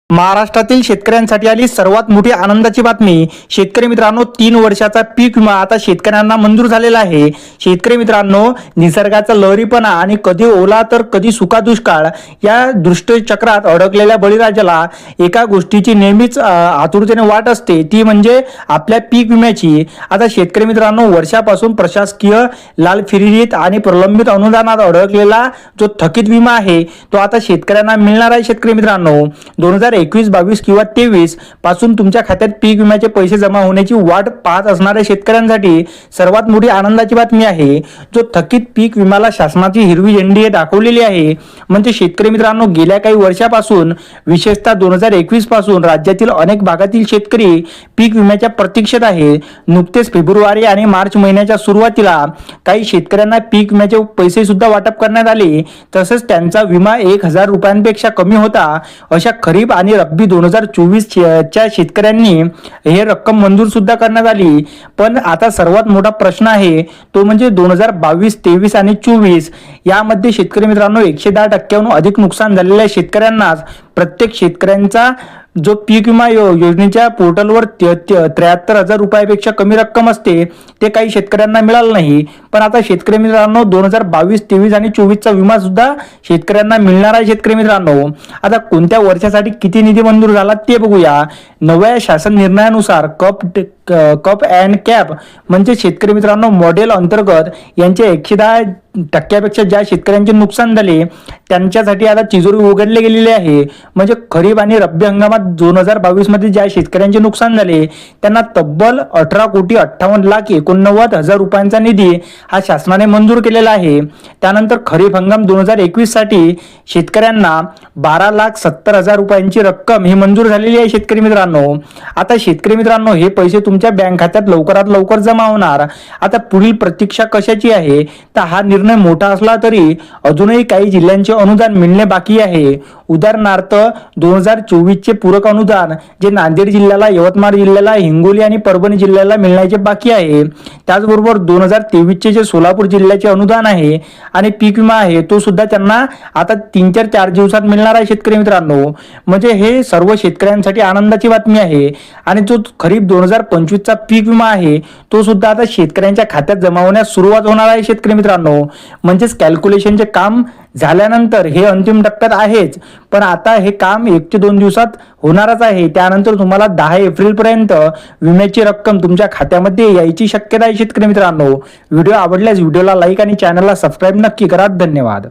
महाराष्ट्रातील शेतकऱ्यांसाठी आली सर्वात मोठी आनंदाची बातमी। शेतकरी मित्रांनो, 3 वर्षाचा पीक विमा आता शेतकऱ्यांना मंजूर झालेला आहे। शेतकरी मित्रांनो, निसर्गाचा लहरीपणा आणि कधी ओला तर कधी सुका दुष्काळ या दुष्टचक्रात अडकलेल्या बळीराजाला एका गोष्टीची नेहमीच आतुरतेने वाट असते, ती म्हणजे आपल्या पीक विम्याची। आता शेतकरी मित्रांनो, वर्षापासून प्रशासकीय लालफिरीत आणि प्रलंबित अनुदानात अडकलेला जो थकीत विमा आहे तो आता शेतकऱ्यांना मिळणार आहे। शेतकरी मित्रांनो, 2021, 22 किंवा 23 पासून तुमच्या खात्यात पीक विम्याचे पैसे जमा होण्याची वाट पाहत असणाऱ्या शेतकऱ्यांसाठी सर्वात मोठी आनंदाची बातमी आहे। जो थकीत पीक विम्याला शासनाची हिरवी झेंडी दाखवलेली आहे। म्हणजे शेतकरी मित्रांनो, गेल्या काही वर्षापासून विशेषतः 2021 पासून राज्यातील अनेक भागातील शेतकरी पीक विम्याच्या प्रतीक्षेत आहे। नुकतेच फेब्रुवारी आणि मार्च महिन्याच्या सुरुवातीला काही शेतकऱ्यांना पीक विम्याचे पैसे सुद्धा वाटप करण्यात आले। तसंच त्यांचा विमा 1000 रुपयांपेक्षा कमी होता। अशा खरीप आणि रब्बी 2024 च्या शेतकऱ्यांनी हे रक्कम मंजूर सुद्धा करण्यात आली। पण आता सर्वात मोठा प्रश्न आहे तो म्हणजे 2022, 23 आणि 24 यामध्ये शेतकरी मित्रांनो 110% अधिक नुकसान झालेल्या शेतकऱ्यांनाच प्रत्येक शेतकऱ्यांचा जो पीक विमा योजनेच्या पोर्टलवर 73,000 रुपयापेक्षा कमी रक्कम असते ते काही शेतकऱ्यांना मिळालं नाही। पण आता शेतकरी मित्रांनो, 2022, 23 आणि 24 चा विमा सुद्धा शेतकऱ्यांना मिळणार आहे। शेतकरी मित्रांनो, आता कोणत्या वर्षासाठी किती निधी मंजूर झाला ते बघूया। नव्या शासन निर्णयानुसार कप अँड कॅप म्हणजे शेतकरी मित्रांनो मॉडेल अंतर्गत यांचे 110% ज्या शेतकऱ्यांचे नुकसान झाले त्यांच्यासाठी आता तिजोरी उघडले गेलेली आहे। म्हणजे खरीप आणि रब्बी हंगामात 2022 मध्ये ज्या शेतकऱ्यांचे नुकसान झाले त्यांना तब्बल 18,58,89,000 रुपयांचा निधी हा शासनाने मंजूर केलेला आहे। त्यानंतर खरीप हंगाम 2021 साठी शेतकऱ्यांना 12,70,000 रुपयांची रक्कम ही मंजूर झालेली आहे। शेतकरी मित्रांनो, आता शेतकरी मित्रांनो हे पैसे तुमच्या बँक खात्यात लवकरात लवकर जमा होणार। आता पुढील प्रतीक्षा कशाची आहे तर हा निर्णय मोठा असला तरी अजूनही काही जिल्ह्यांचे अनुदान मिळणे बाकी आहे। उदाहरणार्थ 2024 चे पूरक अनुदान जे नांदेड जिल्ह्याला, यवतमाळ जिल्ह्याला, हिंगोली आणि परभणी जिल्ह्याला मिळण्याचे बाकी आहे। त्याचबरोबर 2023 चे जे सोलापूर जिल्ह्याचे अनुदान आहे आणि पीक विमा आहे तो सुद्धा त्यांना आता 3-4 दिवसात मिळणार आहे। शेतकरी मित्रांनो, म्हणजे हे सर्व शेतकऱ्यांसाठी आनंदाची बातमी आहे। आणि जो खरीप 2025 चा पीक विमा आहे तो सुद्धा आता शेतकऱ्यांच्या खात्यात जमा होण्यास सुरुवात होणार आहे। शेतकरी मित्रांनो, म्हणजेच कॅल्क्युलेशनचे काम झाल्यानंतर हे अंतिम टप्प्यात आहेच, पण आता हे काम 1 ते 2 दिवसात होणारच आहे। त्यानंतर तुम्हाला 10 एप्रिल पर्यंत विम्याची रक्कम तुमच्या खात्यामध्ये यायची शक्यता आहे। शेतकरी मित्रांनो, व्हिडिओ आवडल्यास व्हिडिओला लाईक आणि चॅनलला सबस्क्राईब नक्की करा। धन्यवाद।